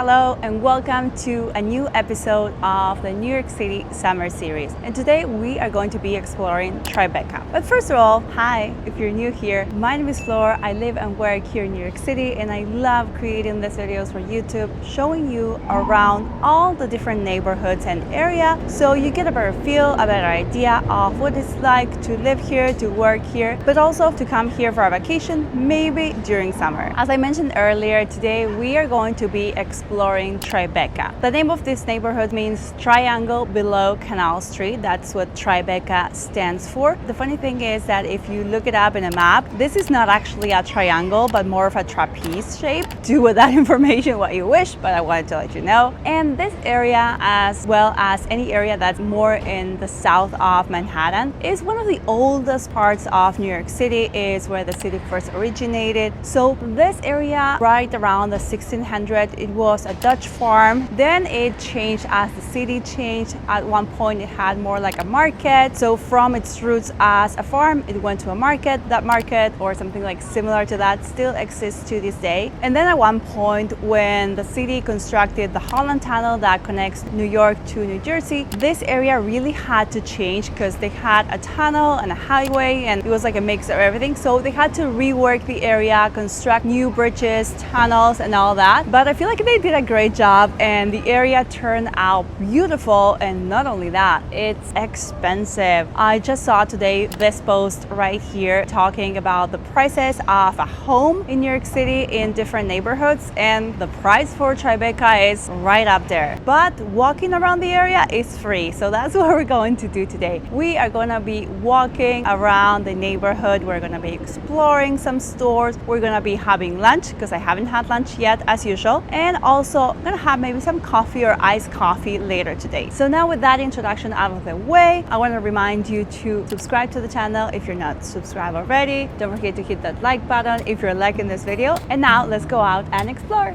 hello, and welcome to a new episode of the New York City Summer Series. And today we are going to be exploring Tribeca. But first of all, hi, if you're new here, my name is Flor. I live and work here in New York City, and I love creating these videos for YouTube, showing you around all the different neighborhoods and area, so you get a better feel, a better idea of what it's like to live here, to work here, but also to come here for a vacation, maybe during summer. As I mentioned earlier, today we are going to be exploring Tribeca. The name of this neighborhood means triangle below Canal Street. That's what Tribeca stands for. The funny thing is that if you look it up in a map, this is not actually a triangle, but more of a trapeze shape. Do with that information what you wish, but I wanted to let you know. And this area, as well as any area that's more in the south of Manhattan, is one of the oldest parts of New York City. Is where the city first originated. So this area, right around the 1600s, it was a Dutch farm. Then it changed as the city changed. At one point it had more like a market. So from its roots as a farm, it went to a market. That market, or something like similar to that, still exists to this day. And then at one point, when the city constructed the Holland Tunnel that connects New York to New Jersey, this area really had to change because they had a tunnel and a highway, and it was like a mix of everything. So they had to rework the area, construct new bridges, tunnels, and all that. But I feel like they did a great job, and the area turned out beautiful. And not only that, it's expensive. I just saw today this post right here talking about the prices of a home in New York City in different neighborhoods, and the price for Tribeca is right up there. But walking around the area is free, so that's what we're going to do today. We are going to be walking around the neighborhood. We're going to be exploring some stores. We're going to be having lunch because I haven't had lunch yet, as usual, and also going to have maybe some coffee or iced coffee later today. So now, with that introduction out of the way, I want to remind you to subscribe to the channel if you're not subscribed already. Don't forget to hit that like button if you're liking this video. And now let's go out and explore.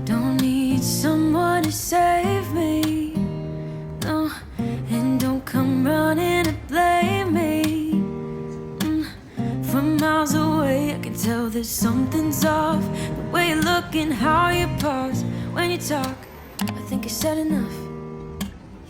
Don't need someone to save me, no, and don't come running to blame me. From miles away I can tell that something's off. The way you look and how you pause when you talk, I think you said enough.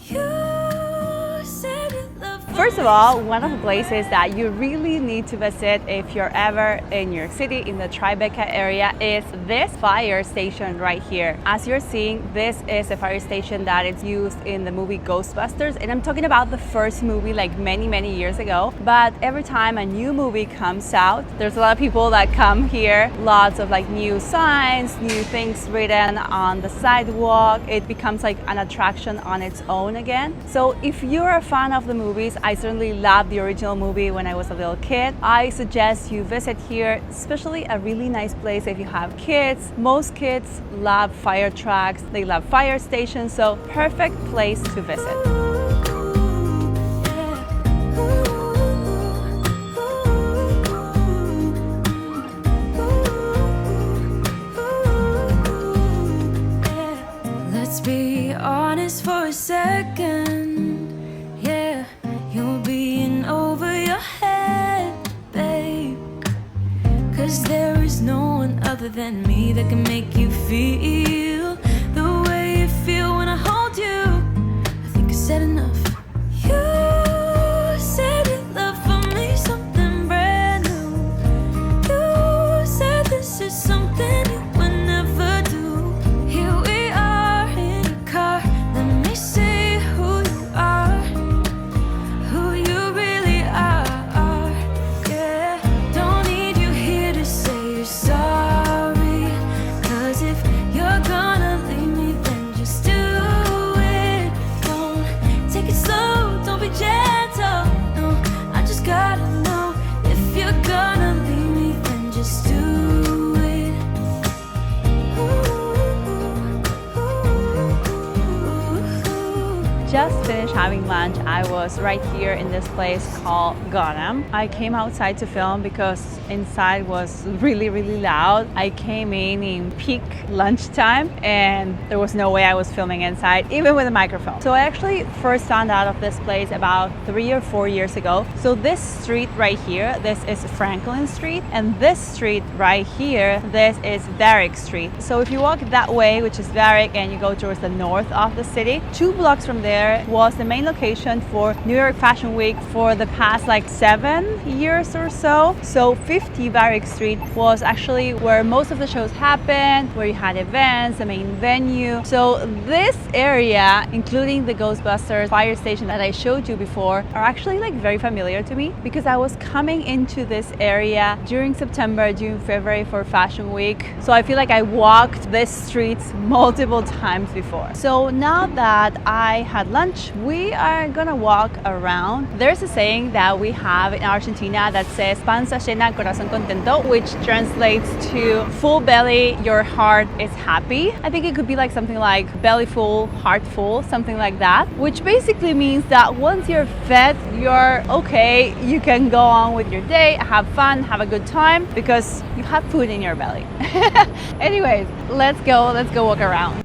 You said you love me. First of all, one of the places that you really need to visit if you're ever in New York City in the Tribeca area is this fire station right here. As you're seeing, this is a fire station that is used in the movie Ghostbusters, and I'm talking about the first movie, like many years ago. But every time a new movie comes out, there's a lot of people that come here. Lots of like new signs, new things written on the sidewalk. It becomes like an attraction on its own again. So if you're a fan of the movies, I certainly loved the original movie when I was a little kid. I suggest you visit here, especially a really nice place if you have kids. Most kids love fire trucks, they love fire stations, so perfect place to visit. Let's be honest for a second. Yeah, you're being over your head, babe. 'Cause there is no one other than me that can make you feel the way you feel when I hold you. I think I said enough. You said you love for me something brand new. You said this is something you would never do. Here we are in your car. Let me see who you are, who you really are. Yeah, don't need you here to say you're sorry. 'Cause if you're gonna leave me, then just do it. Don't take it just finished having lunch. I was right here in this place called Gotan. I came outside to film because inside was really loud. I came in peak lunchtime and there was no way I was filming inside, even with a microphone. So I actually first found out of this place about 3 or 4 years ago. So this street right here, this is Franklin Street, and this street right here, this is Varick Street. So if you walk that way, which is Varick, and you go towards the north of the city, 2 blocks from there was the main location for New York Fashion Week for the past like 7 years or so. So 50 Varick Street was actually where most of the shows happened, where you had events, the main venue. So this area, including the Ghostbusters fire station that I showed you before, are actually like very familiar to me because I was coming into this area during September, during February for Fashion Week. So I feel like I walked this streets multiple times before. So now that I had lunch, we are gonna walk around. There's a saying that we have in Argentina that says panza llena, corazón contento, which translates to full belly, your heart is happy. I think it could be like something like belly full, heart full, something like that, which basically means that once you're fed, you're okay, you can go on with your day, have fun, have a good time because you have food in your belly. Anyways, let's go walk around.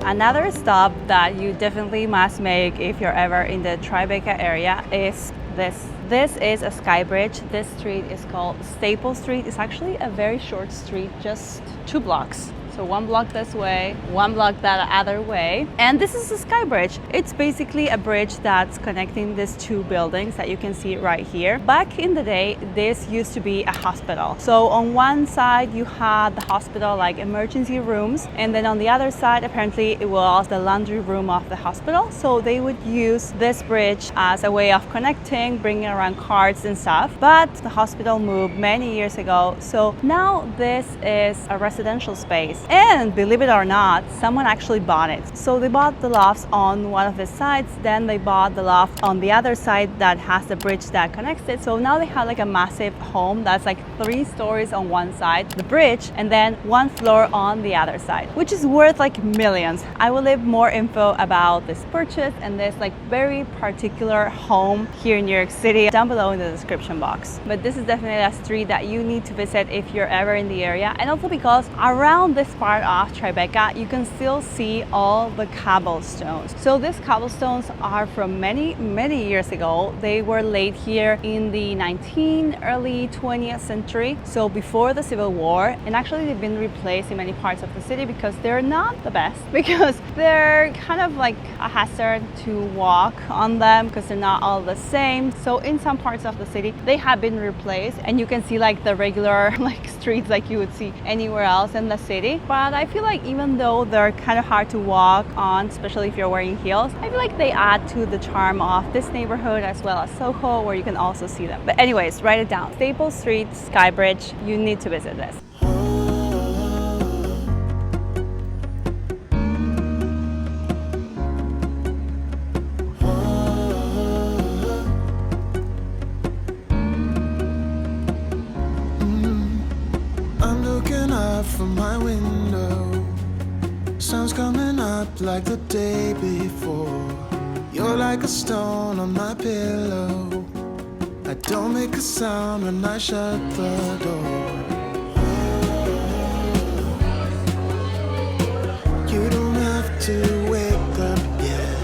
Another stop that you definitely must make if you're ever in the Tribeca area is this. This is a skybridge. This street is called Staple Street. It's actually a very short street, just 2 blocks. So 1 block this way, 1 block that other way. And this is a sky bridge. It's basically a bridge that's connecting these 2 buildings that you can see right here. Back in the day, this used to be a hospital. So on one side, you had the hospital, like emergency rooms. And then on the other side, apparently it was the laundry room of the hospital. So they would use this bridge as a way of connecting, bringing around carts and stuff. But the hospital moved many years ago. So now this is a residential space. And believe it or not, someone actually bought it. So they bought the lofts on one of the sides, then they bought the loft on the other side that has the bridge that connects it. So now they have like a massive home that's like 3 stories on one side, the bridge, and then 1 floor on the other side, which is worth like millions. I will leave more info about this purchase and this like very particular home here in New York City down below in the description box. But this is definitely a street that you need to visit if you're ever in the area, and also because around this part of Tribeca, you can still see all the cobblestones. So these cobblestones are from many years ago. They were laid here in the early 20th century, so before the Civil War, and actually they've been replaced in many parts of the city because they're not the best, because they're kind of like a hazard to walk on them because they're not all the same. So in some parts of the city, they have been replaced, and you can see like the regular like streets like you would see anywhere else in the city. But I feel like even though they're kind of hard to walk on, especially if you're wearing heels, I feel like they add to the charm of this neighborhood as well as Soho, where you can also see them. But anyways, write it down. Staple Street Skybridge, you need to visit this. I'm looking out from my window, sun's coming up like the day before. You're like a stone on my pillow. I don't make a sound when I shut the door. You don't have to wake up yet.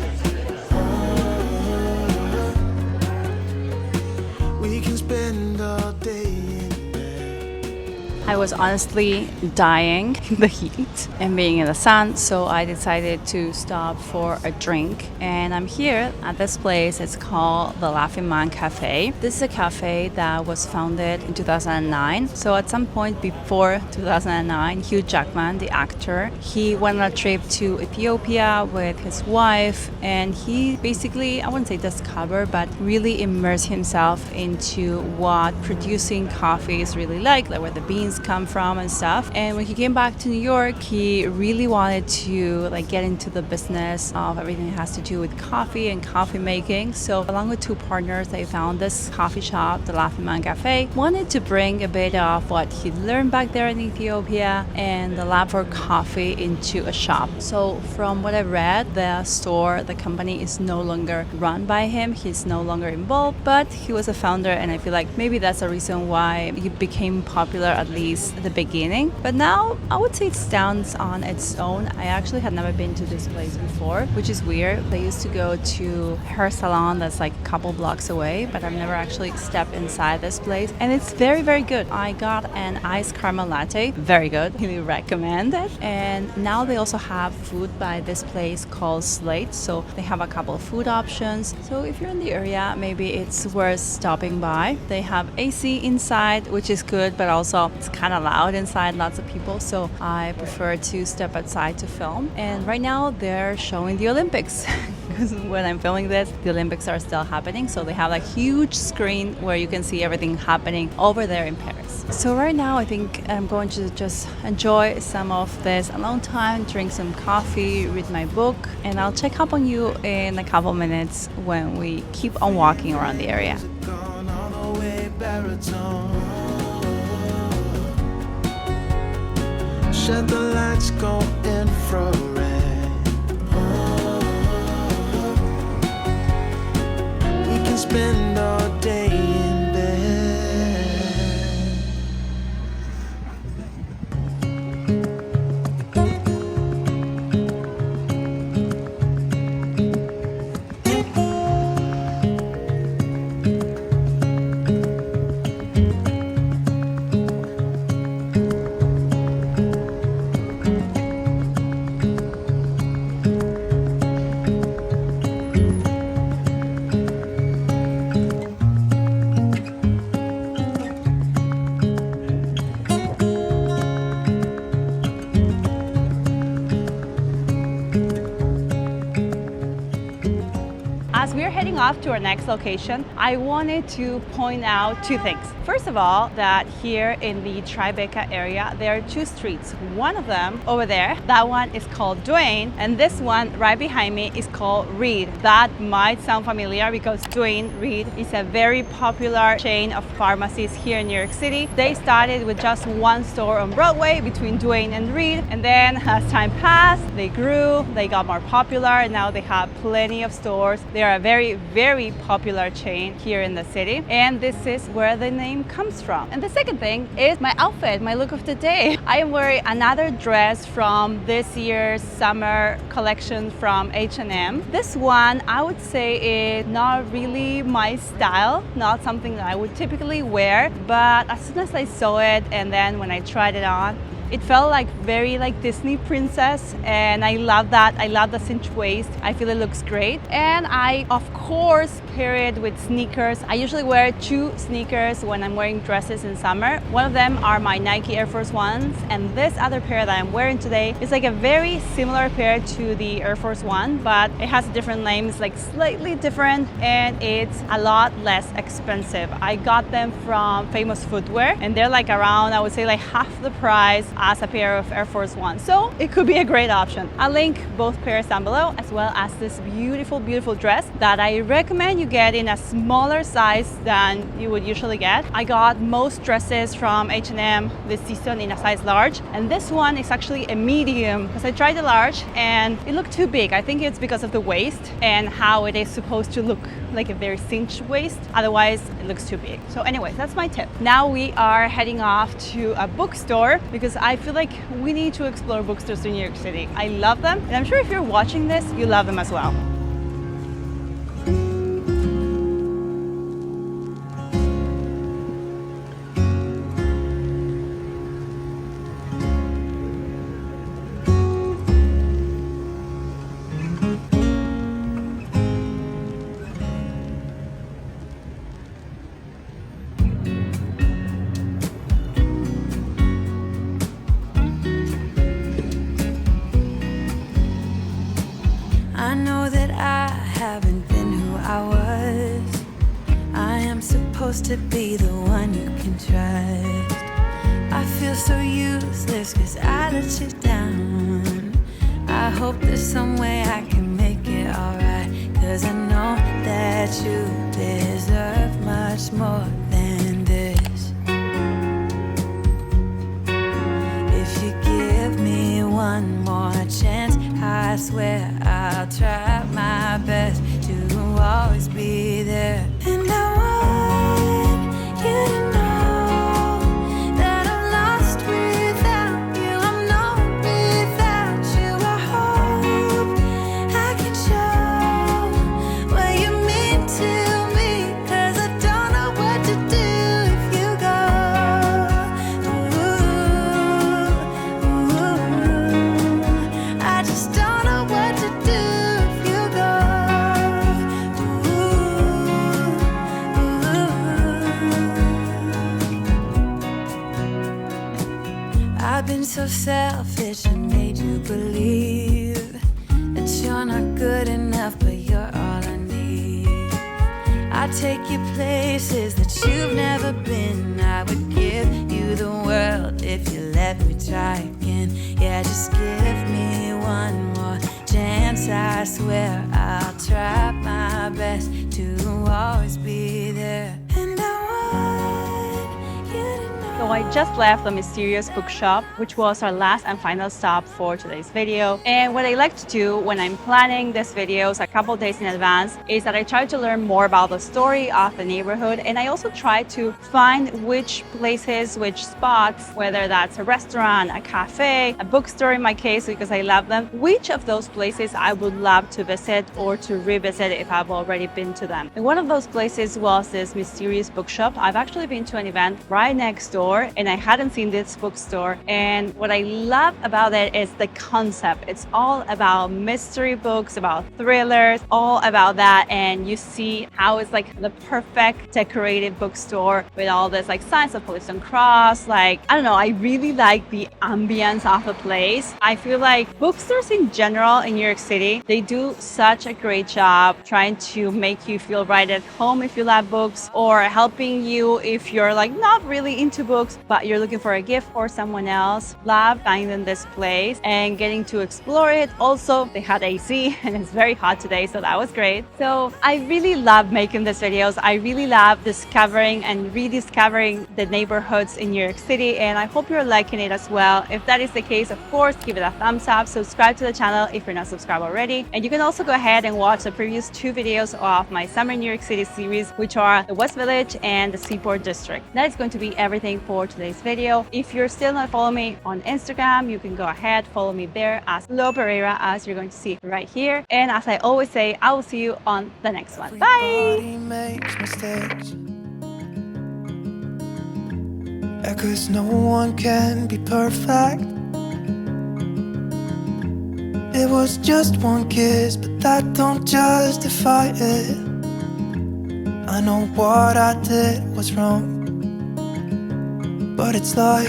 We can spend all day in bed. I was honestly dying in the heat and being in the sun, so I decided to stop for a drink. And I'm here at this place. It's called the Laughing Man Cafe. This is a cafe that was founded in 2009. So at some point before 2009, Hugh Jackman, the actor, he went on a trip to Ethiopia with his wife, and he basically, I wouldn't say discovered, but really immersed himself into what producing coffee is really like where the beans come from and stuff. And when he came back to New York, he really wanted to get into the business of everything that has to do with coffee and coffee making. So along with two partners, they found this coffee shop, the Laughing Man Cafe, wanted to bring a bit of what he learned back there in Ethiopia and the lab for coffee into a shop. So from what I read, the store, the company is no longer run by him. He's no longer involved, but he was a founder, and I feel like maybe that's a reason why he became popular, at least at the beginning. But now I would say it stands on its own. I actually had never been to this place before, which is weird. I used to go to hair salon that's like a couple blocks away, but I've never actually stepped inside this place, and it's very, very good. I got an iced caramel latte, very good, really recommend it. And now they also have food by this place called Slate, so they have a couple of food options. So if you're in the area, maybe it's worth stopping by. They have AC inside, which is good, but also it's kind of loud inside, lots of people, so I prefer to step outside to film. And right now they're showing the Olympics because when I'm filming this, the Olympics are still happening, so they have a huge screen where you can see everything happening over there in Paris. So right now I think I'm going to just enjoy some of this alone time, drink some coffee, read my book, and I'll check up on you in a couple minutes when we keep on walking around the area. Shut the lights, go infrared. We can spend all day in bed. As we're heading off to our next location, I wanted to point out two things. First of all, that here in the Tribeca area, there are two streets. One of them over there, that one is called Duane, and this one right behind me is called Reed. That might sound familiar because Duane Ready is a very popular chain of pharmacies here in New York City. They started with just one store on Broadway between Duane and Reed, and then as time passed, they grew, they got more popular, and now they have plenty of stores. They are a very, very popular chain here in the city, and this is where the name comes from. And the second thing is my outfit, my look of the day. I am wearing another dress from this year's summer collection from H&M. This one, I would say, is not really my style, not something that I would typically wear, but as soon as I saw it and then when I tried it on, it felt like very Disney princess, and I love that. I love the cinch waist. I feel it looks great. And I, of course, pair it with sneakers. I usually wear two sneakers when I'm wearing dresses in summer. One of them are my Nike Air Force Ones, and this other pair that I'm wearing today is like a very similar pair to the Air Force One, but it has a different name. It's like slightly different, and it's a lot less expensive. I got them from Famous Footwear, and they're like around, I would say, like half the price as a pair of Air Force One. So it could be a great option. I'll link both pairs down below, as well as this beautiful, beautiful dress that I recommend you get in a smaller size than you would usually get. I got most dresses from H&M this season in a size large, and this one is actually a medium because I tried the large and it looked too big. I think it's because of the waist and how it is supposed to look like a very cinched waist. Otherwise, it looks too big. So anyway, that's my tip. Now we are heading off to a bookstore because I feel like we need to explore bookstores in New York City. I love them, and I'm sure if you're watching this, you love them as well. supposed to be the one you can trust. I feel so useless cause I let you down. I hope there's some way I can make it alright, cause I know that you deserve much more than this. If you give me one more chance, I swear I'll try my best to always be there. And I want you to know that I'm lost without you. I'm known without you. I hope I can show what you mean to me, cause I don't know what to do if you go. Ooh, I just don't know what to do if you go. I've been so selfish and made you believe that you're not good enough, but you're all I need. I take you places that you've never been. I would give you the world if you let me try again. Yeah, just give me one more chance. I swear I'll try my best to always be there. And I want you to know. So I just left the mysterious bookshop, which was our last and final stop for today's video. And what I like to do when I'm planning these videos a couple days in advance is that I try to learn more about the story of the neighborhood, and I also try to find which places, which spots, whether that's a restaurant, a cafe, a bookstore in my case because I love them, which of those places I would love to visit or to revisit if I've already been to them. And one of those places was this mysterious bookshop. I've actually been to an event right next door and I hadn't seen this bookstore, and what I love about it is the concept. It's all about mystery books, about thrillers, all about that, and you see how it's like the perfect decorated bookstore with all this like signs of Police and Cross. Like, I don't know, I really like the ambience of the place. I feel like bookstores in general in New York City, they do such a great job trying to make you feel right at home if you love books, or helping you if you're like not really into books but you're looking for a gift for someone else. Love finding this place and getting to explore it. Also, they had AC and it's very hot today, so that was great. So I really love making these videos. I really love discovering and rediscovering the neighborhoods in New York City, and I hope you're liking it as well. If that is the case, of course, give it a thumbs up, subscribe to the channel if you're not subscribed already, and you can also go ahead and watch the previous 2 videos of my Summer New York City series, which are the West Village and the Seaport District. That is going to be everything for today's video. If you're still not following me on Instagram, you can go ahead, follow me there as Pereira, as you're going to see right here. And as I always say, I will see you on the next one. Bye! Everybody makes mistakes. Yeah, 'cause no one can be perfect. It was just one kiss, but that don't justify it. I know what I did was wrong, but it's like